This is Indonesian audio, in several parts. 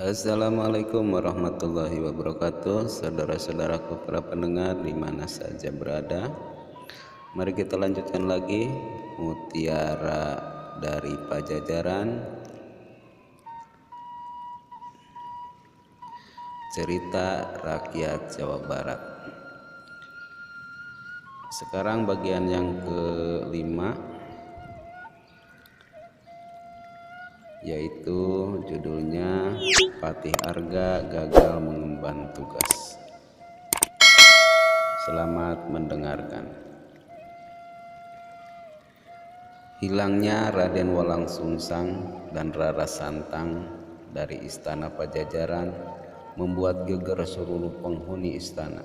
Assalamualaikum warahmatullahi wabarakatuh. Saudara-saudaraku para pendengar di mana saja berada, mari kita lanjutkan lagi Mutiara dari Pajajaran, cerita rakyat Jawa Barat. Sekarang bagian yang kelima, yaitu judulnya Patih Arga Gagal Mengemban Tugas. Selamat mendengarkan. Hilangnya Raden Walangsungsang dan Rara Santang dari istana Pajajaran membuat geger seluruh penghuni istana.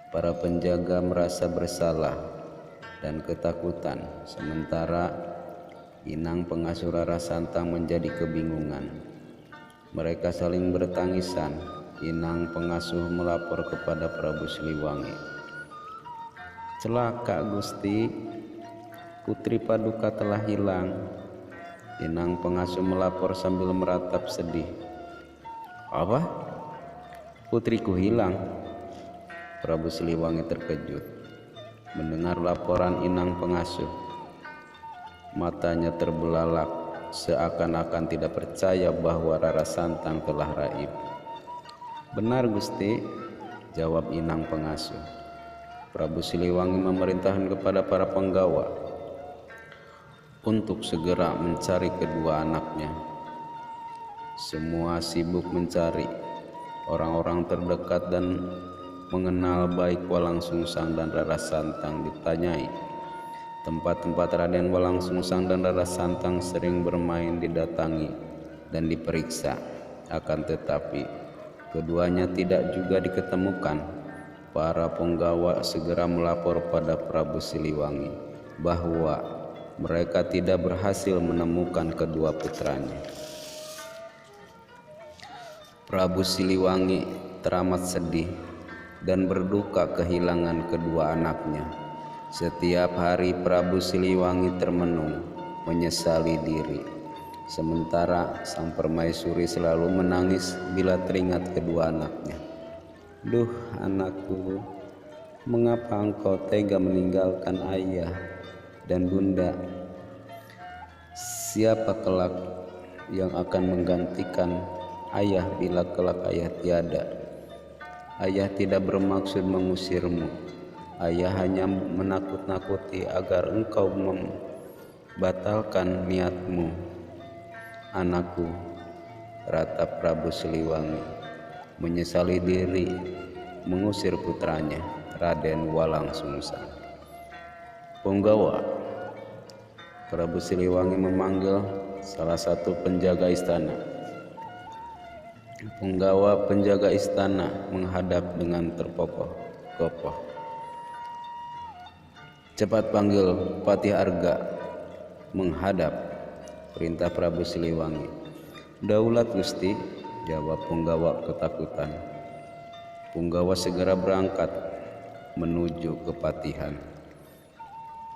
Para penjaga merasa bersalah dan ketakutan, sementara inang pengasuh Rara Santang menjadi kebingungan. Mereka saling bertangisan. Inang pengasuh melapor kepada Prabu Siliwangi. "Celaka Gusti, Putri Paduka telah hilang." Inang pengasuh melapor sambil meratap sedih. "Apa? Putriku hilang?" Prabu Siliwangi terkejut mendengar laporan inang pengasuh. Matanya terbelalak, seakan-akan tidak percaya bahwa Rara Santang telah raib. "Benar Gusti," jawab inang pengasuh. Prabu Siliwangi memerintahkan kepada para penggawa untuk segera mencari kedua anaknya. Semua sibuk mencari. Orang-orang terdekat dan mengenal baik Walangsungsang dan Rara Santang ditanyai. Tempat-tempat Raden Walangsungsang dan Rara Santang sering bermain didatangi dan diperiksa. Akan tetapi keduanya tidak juga diketemukan. Para penggawa segera melapor pada Prabu Siliwangi bahwa mereka tidak berhasil menemukan kedua putranya. Prabu Siliwangi teramat sedih dan berduka kehilangan kedua anaknya. Setiap hari Prabu Siliwangi termenung, menyesali diri. Sementara sang permaisuri selalu menangis bila teringat kedua anaknya. "Duh anakku, mengapa engkau tega meninggalkan ayah dan bunda? Siapa kelak yang akan menggantikan ayah bila kelak ayah tiada? Ayah tidak bermaksud mengusirmu. Ayah hanya menakut-nakuti agar engkau membatalkan niatmu." "Anakku," ratap Prabu Siliwangi, menyesali diri mengusir putranya, Raden Walangsungsang. "Punggawa," Prabu Siliwangi memanggil salah satu penjaga istana. Punggawa penjaga istana menghadap dengan terpokoh-kokoh. "Cepat panggil Patih Arga menghadap," perintah Prabu Siliwangi. "Daulat Gusti," jawab punggawa ketakutan. Punggawa segera berangkat menuju kepatihan.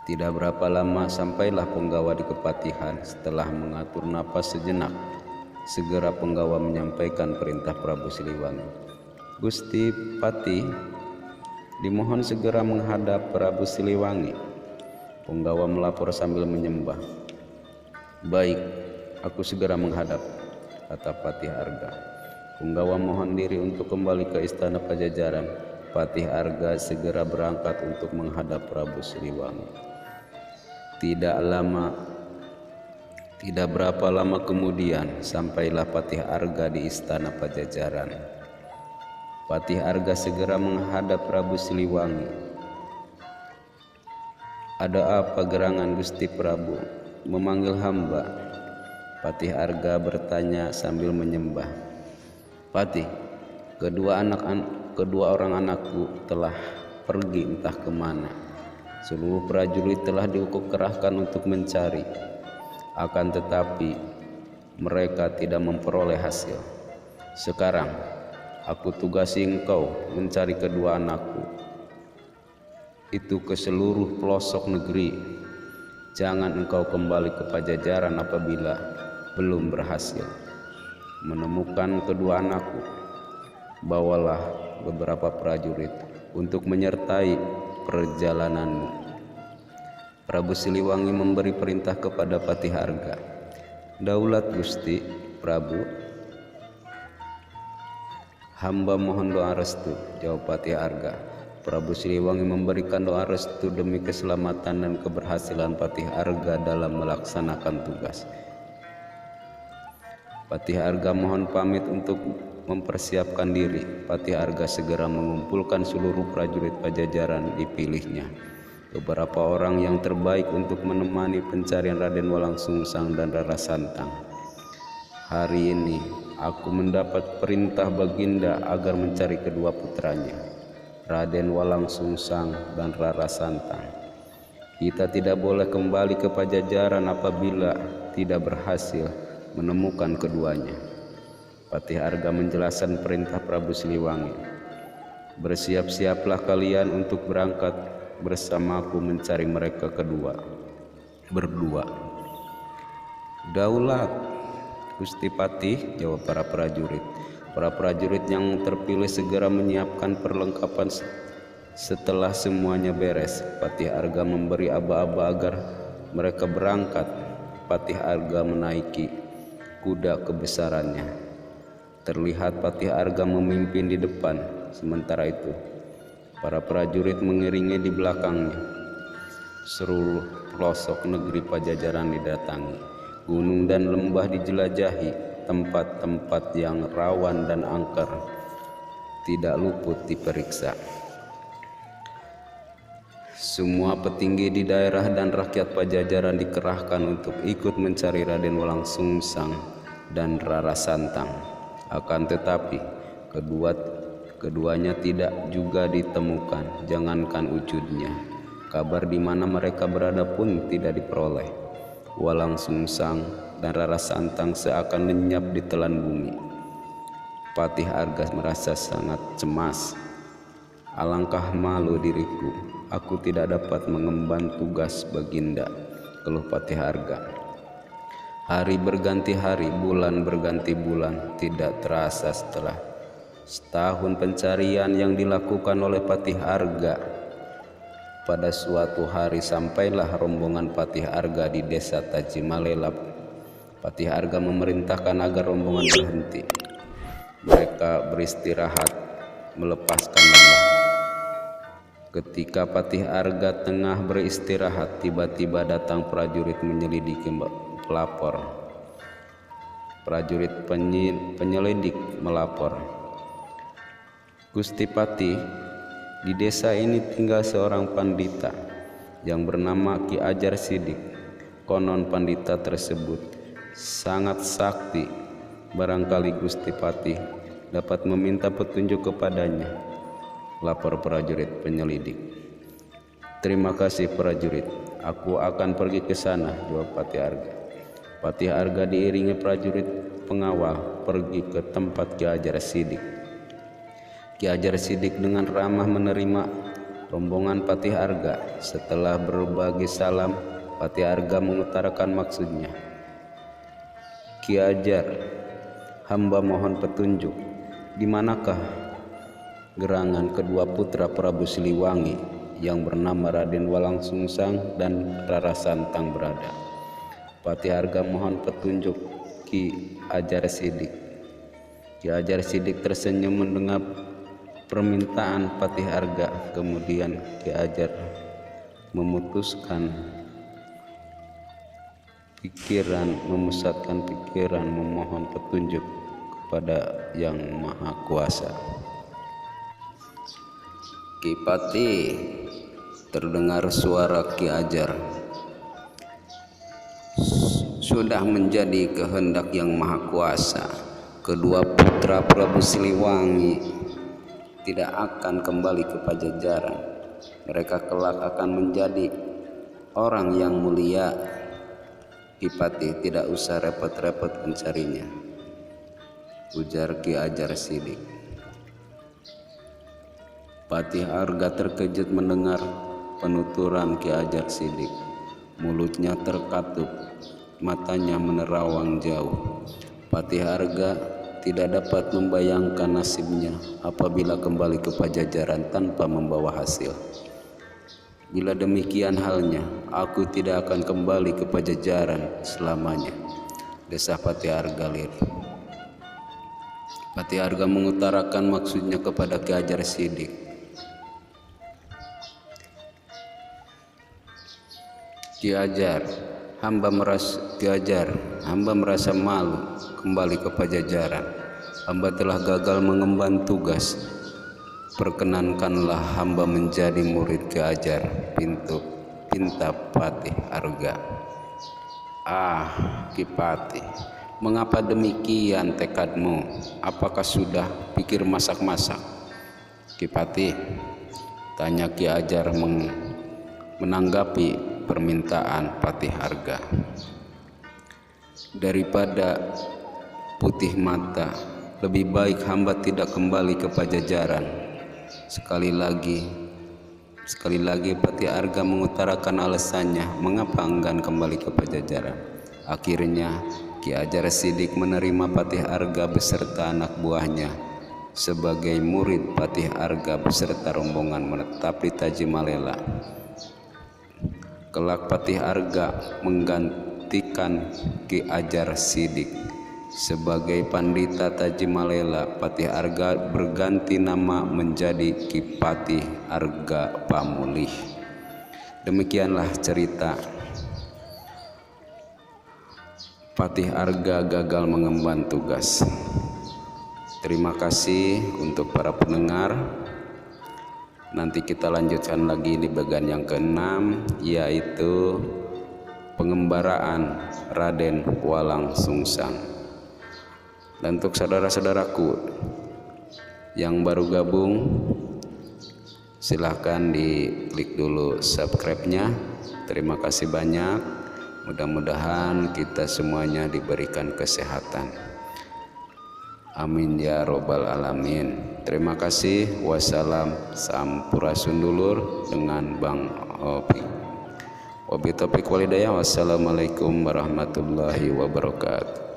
Tidak berapa lama sampailah punggawa di kepatihan. Setelah mengatur napas sejenak, segera punggawa menyampaikan perintah Prabu Siliwangi. "Gusti Patih, dimohon segera menghadap Prabu Siliwangi." Punggawa melapor sambil menyembah. "Baik, aku segera menghadap," kata Patih Arga. Punggawa mohon diri untuk kembali ke istana Pajajaran. Patih Arga segera berangkat untuk menghadap Prabu Siliwangi. Tidak berapa lama kemudian sampailah Patih Arga di istana Pajajaran. Patih Arga segera menghadap Prabu Siliwangi. "Ada apa gerangan Gusti Prabu memanggil hamba?" Patih Arga bertanya sambil menyembah. "Patih, kedua orang anakku telah pergi entah kemana. Seluruh prajurit telah dikerahkan untuk mencari. Akan tetapi mereka tidak memperoleh hasil. Sekarang aku tugasi engkau mencari kedua anakku itu ke seluruh pelosok negeri. Jangan engkau kembali ke Pajajaran apabila belum berhasil. menemukan kedua anakku. Bawalah beberapa prajurit untuk menyertai perjalananmu. Prabu Siliwangi memberi perintah kepada Patiharga. Daulat Gusti Prabu, hamba mohon doa restu, jawab Patiharga. Prabu Siliwangi memberikan doa restu demi keselamatan dan keberhasilan Patiharga dalam melaksanakan tugas. Patiharga mohon pamit untuk mempersiapkan diri. Patiharga segera mengumpulkan seluruh prajurit Pajajaran dipilihnya. Beberapa orang yang terbaik untuk menemani pencarian Raden Walangsungsang dan Rara Santang. Hari ini aku mendapat perintah Baginda agar mencari kedua putranya, Raden Walangsungsang dan Rara Santang. Kita tidak boleh kembali ke Pajajaran apabila tidak berhasil menemukan keduanya. Patiharga menjelaskan perintah Prabu Siliwangi. Bersiap-siaplah kalian untuk berangkat bersamaku mencari mereka berdua. Daulat Gusti Patih, jawab para prajurit. Para prajurit yang terpilih segera menyiapkan perlengkapan. Setelah semuanya beres, Patiharga memberi aba-aba agar mereka berangkat. Patiharga menaiki kuda kebesarannya. Terlihat Patiharga memimpin di depan, sementara itu para prajurit mengiringi di belakangnya. Seluruh pelosok negeri Pajajaran didatangi, gunung dan lembah dijelajahi, tempat-tempat yang rawan dan angker tidak luput diperiksa. Semua petinggi di daerah dan rakyat Pajajaran dikerahkan untuk ikut mencari Raden Walangsungsang dan Rara Santang. Akan tetapi keduanya tidak juga ditemukan, jangankan wujudnya. Kabar di mana mereka berada pun tidak diperoleh. Walangsungsang dan Rara Santang seakan lenyap di telan bumi. Patiharga merasa sangat cemas. Alangkah malu diriku, aku tidak dapat mengemban tugas Baginda, keluh Patiharga. Hari berganti hari, bulan berganti bulan, tidak terasa setelah setahun pencarian yang dilakukan oleh Patiharga. Pada suatu hari sampailah rombongan Patiharga di desa Tajimalelap. Patiharga memerintahkan agar rombongan berhenti. Mereka beristirahat, melepaskan lelah. Ketika Patiharga tengah beristirahat, tiba-tiba datang prajurit menyelidiki pelapor. Prajurit penyelidik melapor, Gusti Patih, di desa ini tinggal seorang pandita yang bernama Ki Ajar Sidik. Konon pandita tersebut sangat sakti. Barangkali Gusti Patih dapat meminta petunjuk kepadanya, lapor prajurit penyelidik. Terima kasih prajurit, aku akan pergi ke sana, jawab Patiharga. Patiharga diiringi prajurit pengawal pergi ke tempat Ki Ajar Sidik. Ki Ajar Sidik dengan ramah menerima rombongan Patiharga. Setelah berbagi salam, Patiharga mengutarakan maksudnya. Ki Ajar, hamba mohon petunjuk, di manakah gerangan kedua putra Prabu Siliwangi yang bernama Raden Walangsungsang dan Rara Santang berada? Patiharga mohon petunjuk Ki Ajar Sidik. Ki Ajar Sidik tersenyum mendengar permintaan Patiharga. Kemudian Ki Ajar memusatkan pikiran memohon petunjuk kepada Yang Maha Kuasa. Ki Patih, terdengar suara Ki Ajar. Sudah menjadi kehendak Yang Maha Kuasa, kedua putra Prabu Siliwangi tidak akan kembali ke Pajajaran. Mereka kelak akan menjadi orang yang mulia. Ki Patih tidak usah repot-repot mencarinya, ujar Ki Ajar Sidik. Patiharga terkejut mendengar penuturan Ki Ajar Sidik. Mulutnya terkatup, matanya menerawang jauh. Patih Arga tidak dapat membayangkan nasibnya apabila kembali ke Pajajaran tanpa membawa hasil. Bila demikian halnya, aku tidak akan kembali ke Pajajaran selamanya, desah Patih Arga lirih. Patih Arga mengutarakan maksudnya kepada Ki Ajar Sidik. Ki Ajar, hamba merasa malu kembali ke Pajajaran. Hamba telah gagal mengemban tugas. Perkenankanlah hamba menjadi murid Ki Ajar, pinta Patih Arga. Ah, Ki Patih, mengapa demikian tekadmu? Apakah sudah pikir masak-masak? Ki Patih, tanya Ki Ajar menanggapi permintaan Patih Arga. Daripada putih mata, lebih baik hamba tidak kembali ke Pajajaran. Sekali lagi Patih Arga mengutarakan alasannya mengapa enggan kembali ke Pajajaran. Akhirnya Ki Ajar Sidik menerima Patih Arga beserta anak buahnya sebagai murid. Patih Arga beserta rombongan menetap di Tajimalela. Kelak Patih Arga menggantikan Ki Ajar Sidik sebagai Pandita Tajimalela. Patih Arga berganti nama menjadi Ki Patih Arga Pamulih. Demikianlah cerita Patih Arga gagal mengemban tugas. Terima kasih untuk para pendengar. Nanti kita lanjutkan lagi di bagian yang ke-6, yaitu pengembaraan Raden Walang Sungsang. Dan untuk saudara-saudaraku yang baru gabung, silahkan diklik dulu subscribe-nya. Terima kasih banyak. Mudah-mudahan kita semuanya diberikan kesehatan. Amin ya robbal alamin. Terima kasih. Wassalam, sampurasun dengan Bang Opi. Wabillahi taufiq walhidayah. Wassalamualaikum warahmatullahi wabarakatuh.